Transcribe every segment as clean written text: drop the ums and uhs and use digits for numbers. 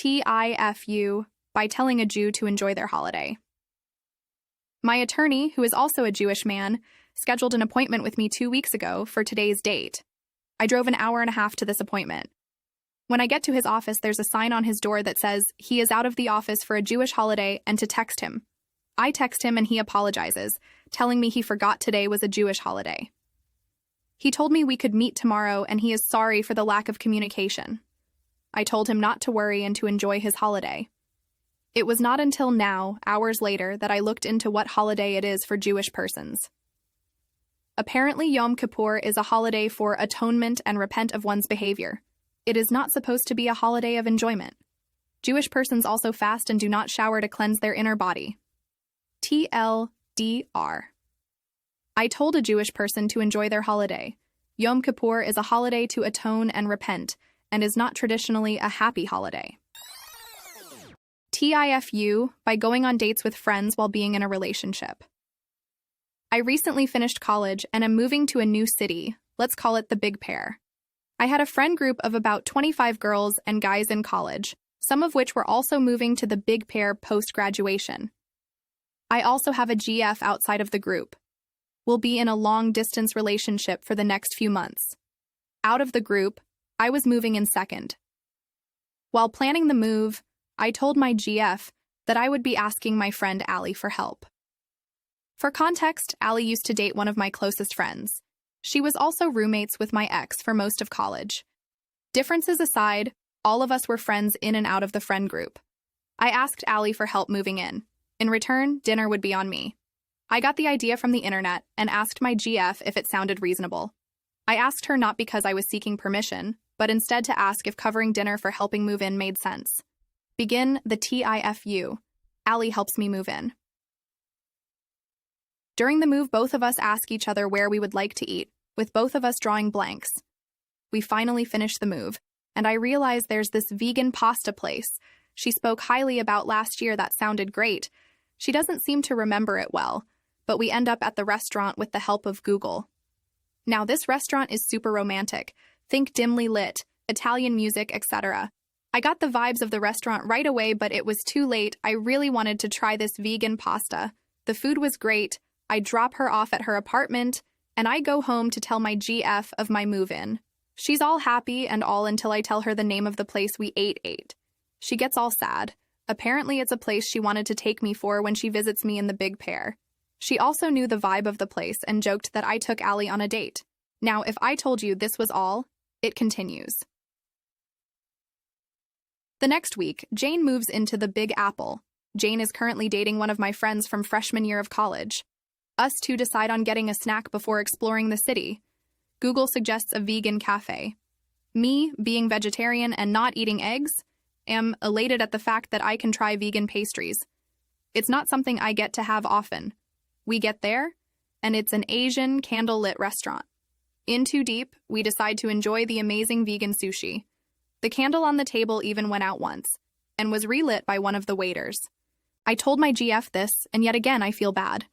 TIFU, by telling a Jew to enjoy their holiday. My attorney, who is also a Jewish man, scheduled an appointment with me 2 weeks ago for today's date. I drove an hour and a half to this appointment. When I get to his office, there's a sign on his door that says he is out of the office for a Jewish holiday and to text him. I text him and he apologizes, telling me he forgot today was a Jewish holiday. He told me we could meet tomorrow and he is sorry for the lack of communication. I told him not to worry and to enjoy his holiday. It was not until now, hours later, that I looked into what holiday it is for Jewish persons. Apparently, Yom Kippur is a holiday for atonement and repent of one's behavior. It is not supposed to be a holiday of enjoyment. Jewish persons also fast and do not shower to cleanse their inner body. TLDR. I told a Jewish person to enjoy their holiday. Yom Kippur is a holiday to atone and repent, and is not traditionally a happy holiday. TIFU, by going on dates with friends while being in a relationship. I recently finished college and am moving to a new city. Let's call it the Big Pair. I had a friend group of about 25 girls and guys in college, some of which were also moving to the Big Pair post-graduation. I also have a GF outside of the group. We'll be in a long-distance relationship for the next few months. Out of the group, I was moving in second. While planning the move, I told my GF that I would be asking my friend Allie for help. For context, Allie used to date one of my closest friends. She was also roommates with my ex for most of college. Differences aside, all of us were friends in and out of the friend group. I asked Allie for help moving in. In return, dinner would be on me. I got the idea from the internet and asked my GF if it sounded reasonable. I asked her not because I was seeking permission, but instead to ask if covering dinner for helping move in made sense. Begin the TIFU. Allie helps me move in. During the move, both of us ask each other where we would like to eat, with both of us drawing blanks. We finally finish the move, and I realize there's this vegan pasta place she spoke highly about last year that sounded great. She doesn't seem to remember it well, but we end up at the restaurant with the help of Google. Now, this restaurant is super romantic. Think dimly lit, Italian music, etc. I got the vibes of the restaurant right away, but it was too late. I really wanted to try this vegan pasta. The food was great. I drop her off at her apartment, and I go home to tell my GF of my move-in. She's all happy and all until I tell her the name of the place we ate. She gets all sad. Apparently, it's a place she wanted to take me for when she visits me in the Big Pair. She also knew the vibe of the place and joked that I took Allie on a date. Now, if I told you this was all, it continues. The next week, Jane moves into the Big Apple. Jane is currently dating one of my friends from freshman year of college. Us two decide on getting a snack before exploring the city. Google suggests a vegan cafe. Me, being vegetarian and not eating eggs, am elated at the fact that I can try vegan pastries. It's not something I get to have often. We get there, and it's an Asian candle-lit restaurant. In too deep, we decide to enjoy the amazing vegan sushi. The candle on the table even went out once, and was relit by one of the waiters. I told my GF this, and yet again I feel bad.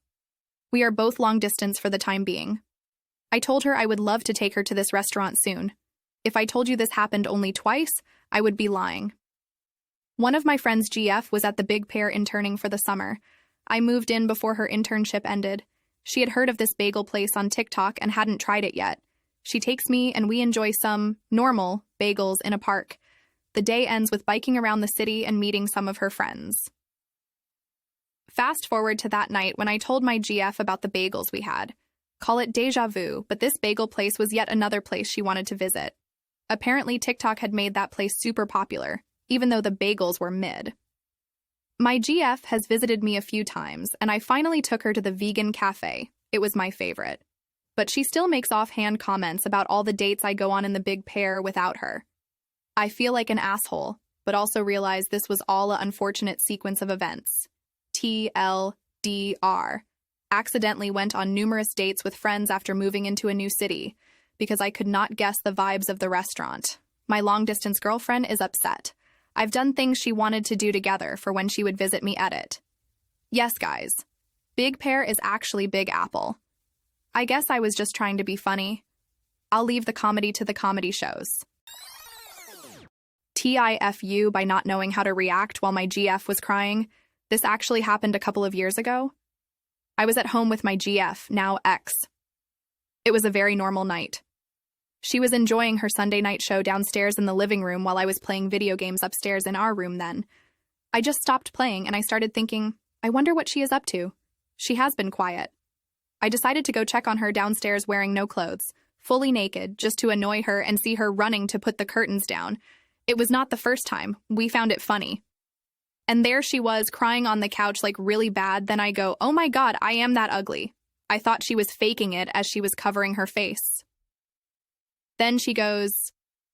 We are both long distance for the time being. I told her I would love to take her to this restaurant soon. If I told you this happened only twice, I would be lying. One of my friend's GF was at the Big Pair interning for the summer. I moved in before her internship ended. She had heard of this bagel place on TikTok and hadn't tried it yet. She takes me and we enjoy some normal bagels in a park. The day ends with biking around the city and meeting some of her friends. Fast forward to that night when I told my GF about the bagels we had. Call it deja vu, but this bagel place was yet another place she wanted to visit. Apparently, TikTok had made that place super popular, even though the bagels were mid. My GF has visited me a few times, and I finally took her to the vegan cafe. It was my favorite. But she still makes offhand comments about all the dates I go on in the Big Pair without her. I feel like an asshole, but also realize this was all an unfortunate sequence of events. TLDR. Accidentally went on numerous dates with friends after moving into a new city, because I could not guess the vibes of the restaurant. My long-distance girlfriend is upset. I've done things she wanted to do together for when she would visit me at it. Yes, guys. Big Pair is actually Big Apple. I guess I was just trying to be funny. I'll leave the comedy to the comedy shows. TIFU by not knowing how to react while my GF was crying. This actually happened a couple of years ago. I was at home with my GF, now ex. It was a very normal night. She was enjoying her Sunday night show downstairs in the living room while I was playing video games upstairs in our room then. I just stopped playing and I started thinking, I wonder what she is up to. She has been quiet. I decided to go check on her downstairs wearing no clothes, fully naked, just to annoy her and see her running to put the curtains down. It was not the first time. We found it funny. And there she was, crying on the couch like really bad. Then I go, oh my God, I am that ugly. I thought she was faking it as she was covering her face. Then she goes,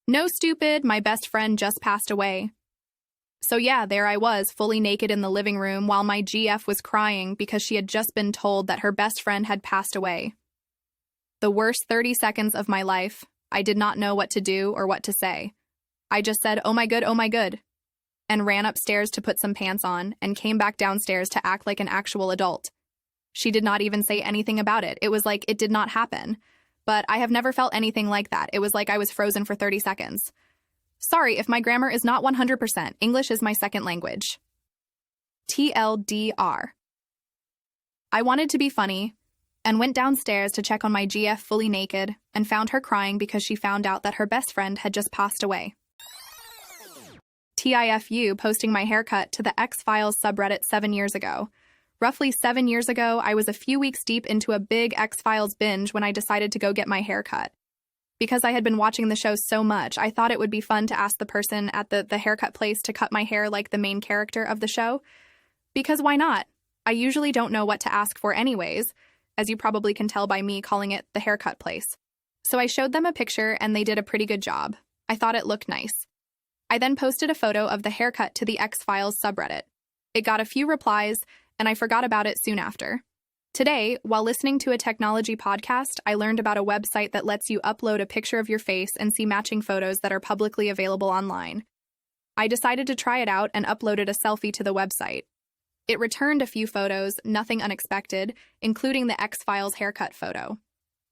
no, stupid, my best friend just passed away. So yeah, there I was, fully naked in the living room while my GF was crying because she had just been told that her best friend had passed away. The worst 30 seconds of my life. I did not know what to do or what to say. I just said, oh my good, and ran upstairs to put some pants on and came back downstairs to act like an actual adult. She did not even say anything about it. It was like it did not happen. But I have never felt anything like that. It was like I was frozen for 30 seconds. Sorry if my grammar is not 100%. English is my second language. TLDR. I wanted to be funny and went downstairs to check on my GF fully naked and found her crying because she found out that her best friend had just passed away. TIFU posting my haircut to the X-Files subreddit 7 years ago. Roughly 7 years ago, I was a few weeks deep into a big X-Files binge when I decided to go get my hair cut. Because I had been watching the show so much, I thought it would be fun to ask the person at the haircut place to cut my hair like the main character of the show. Because why not? I usually don't know what to ask for anyways, as you probably can tell by me calling it the haircut place. So I showed them a picture and they did a pretty good job. I thought it looked nice. I then posted a photo of the haircut to the X-Files subreddit. It got a few replies, and I forgot about it soon after. Today, while listening to a technology podcast, I learned about a website that lets you upload a picture of your face and see matching photos that are publicly available online. I decided to try it out and uploaded a selfie to the website. It returned a few photos, nothing unexpected, including the X-Files haircut photo.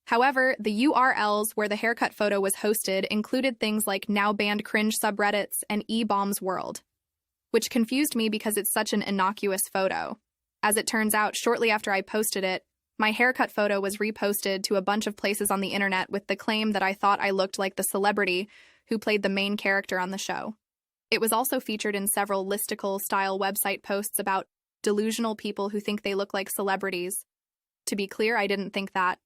However, the URLs where the haircut photo was hosted included things like now-banned cringe subreddits and eBaum's World, which confused me because it's such an innocuous photo. As it turns out, shortly after I posted it, my haircut photo was reposted to a bunch of places on the internet with the claim that I thought I looked like the celebrity who played the main character on the show. It was also featured in several listicle-style website posts about delusional people who think they look like celebrities. To be clear, I didn't think that.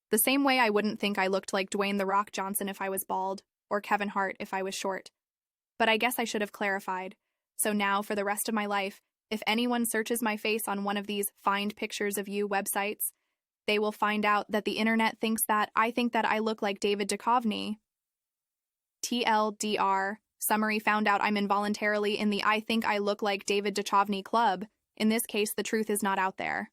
The same way I wouldn't think I looked like Dwayne "The Rock" Johnson if I was bald, or Kevin Hart if I was short. But I guess I should have clarified. So now, for the rest of my life, if anyone searches my face on one of these Find Pictures of You websites, they will find out that the internet thinks that I think that I look like David Duchovny. TLDR. Summary: found out I'm involuntarily in the I think I look like David Duchovny club. In this case, the truth is not out there.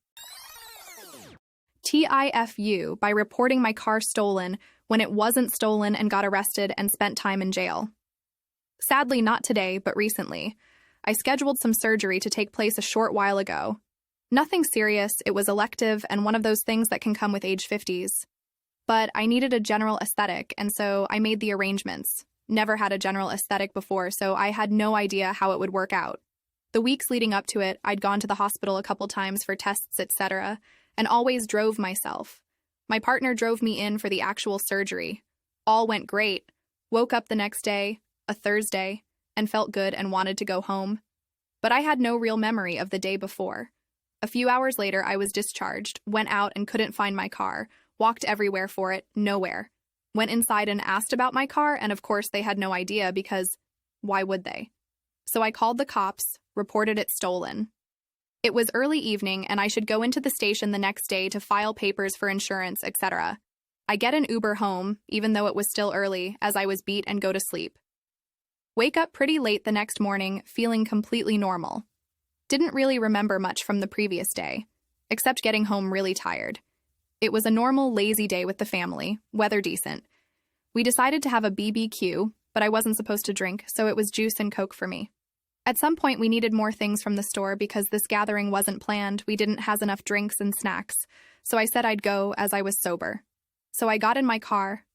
TIFU by reporting my car stolen when it wasn't stolen and got arrested and spent time in jail. Sadly, not today, but recently. I scheduled some surgery to take place a short while ago. Nothing serious, it was elective and one of those things that can come with age 50s. But I needed a general aesthetic, and so I made the arrangements. Never had a general aesthetic before, so I had no idea how it would work out. The weeks leading up to it, I'd gone to the hospital a couple times for tests, etc., and always drove myself. My partner drove me in for the actual surgery. All went great. Woke up the next day, a Thursday, and felt good and wanted to go home. But I had no real memory of the day before. A few hours later, I was discharged, went out and couldn't find my car, walked everywhere for it, nowhere. Went inside and asked about my car, and of course they had no idea because why would they? So I called the cops, reported it stolen. It was early evening, and I should go into the station the next day to file papers for insurance, etc. I get an Uber home, even though it was still early, as I was beat, and go to sleep. Wake up pretty late the next morning, feeling completely normal. Didn't really remember much from the previous day, except getting home really tired. It was a normal, lazy day with the family, weather decent. We decided to have a BBQ, but I wasn't supposed to drink, so it was juice and Coke for me. At some point, we needed more things from the store because this gathering wasn't planned. We didn't have enough drinks and snacks, so I said I'd go as I was sober. So I got in my car,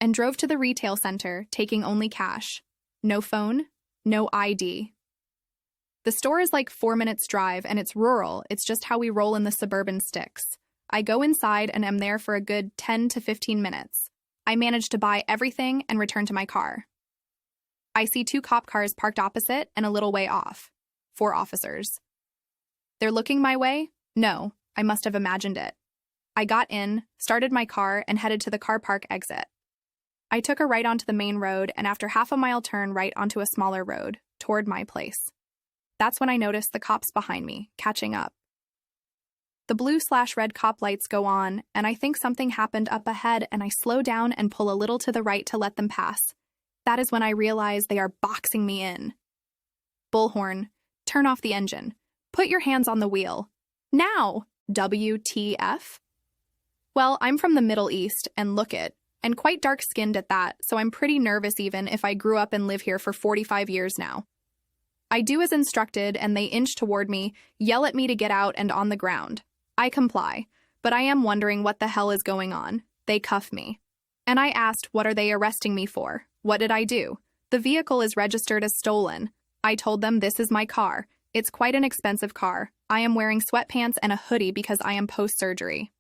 and drove to the retail center, taking only cash. No phone, no ID. The store is like 4 minutes drive and it's rural. It's just how we roll in the suburban sticks. I go inside and am there for a good 10 to 15 minutes. I manage to buy everything and return to my car. I see 2 cop cars parked opposite and a little way off. 4 officers. They're looking my way? No, I must have imagined it. I got in, started my car, and headed to the car park exit. I took a right onto the main road and after half a mile turn right onto a smaller road, toward my place. That's when I noticed the cops behind me, catching up. The blue/red cop lights go on, and I think something happened up ahead and I slow down and pull a little to the right to let them pass. That is when I realize they are boxing me in. Bullhorn, turn off the engine. Put your hands on the wheel. Now! WTF? Well, I'm from the Middle East, and look it, and quite dark-skinned at that, so I'm pretty nervous even if I grew up and live here for 45 years now. I do as instructed, and they inch toward me, yell at me to get out and on the ground. I comply, but I am wondering what the hell is going on. They cuff me. And I asked, what are they arresting me for? What did I do? The vehicle is registered as stolen. I told them this is my car. It's quite an expensive car. I am wearing sweatpants and a hoodie because I am post-surgery.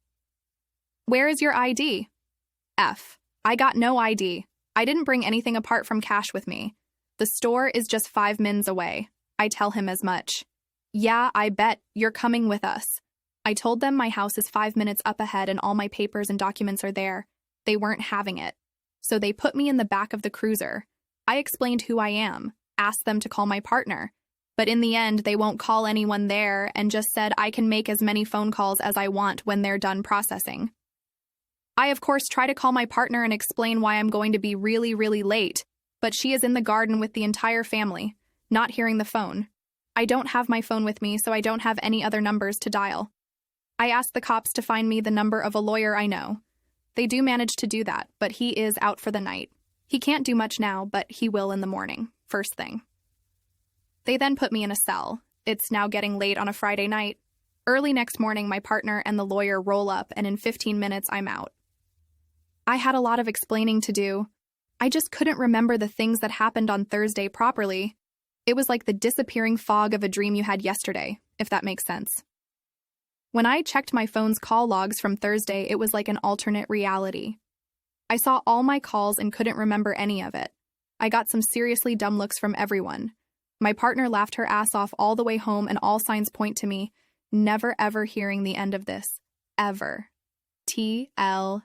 Where is your ID? F. I got no ID. I didn't bring anything apart from cash with me. The store is just 5 mins away. I tell him as much. Yeah, I bet. You're coming with us. I told them my house is 5 minutes up ahead and all my papers and documents are there. They weren't having it. So they put me in the back of the cruiser. I explained who I am, asked them to call my partner. But in the end, they won't call anyone there and just said I can make as many phone calls as I want when they're done processing. I, of course, try to call my partner and explain why I'm going to be really, really late, but she is in the garden with the entire family, not hearing the phone. I don't have my phone with me, so I don't have any other numbers to dial. I asked the cops to find me the number of a lawyer I know. They do manage to do that, but he is out for the night. He can't do much now, but he will in the morning, first thing. They then put me in a cell. It's now getting late on a Friday night. Early next morning, my partner and the lawyer roll up, and in 15 minutes, I'm out. I had a lot of explaining to do. I just couldn't remember the things that happened on Thursday properly. It was like the disappearing fog of a dream you had yesterday, if that makes sense. When I checked my phone's call logs from Thursday, it was like an alternate reality. I saw all my calls and couldn't remember any of it. I got some seriously dumb looks from everyone. My partner laughed her ass off all the way home, and all signs point to me never ever hearing the end of this. Ever. TLDR.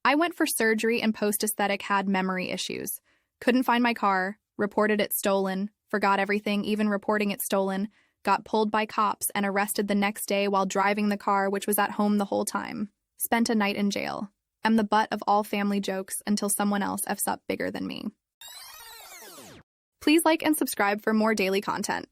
I went for surgery and post-aesthetic had memory issues. Couldn't find my car, reported it stolen, forgot everything, even reporting it stolen, got pulled by cops and arrested the next day while driving the car, which was at home the whole time. Spent a night in jail. Am the butt of all family jokes until someone else F's up bigger than me. Please like and subscribe for more daily content.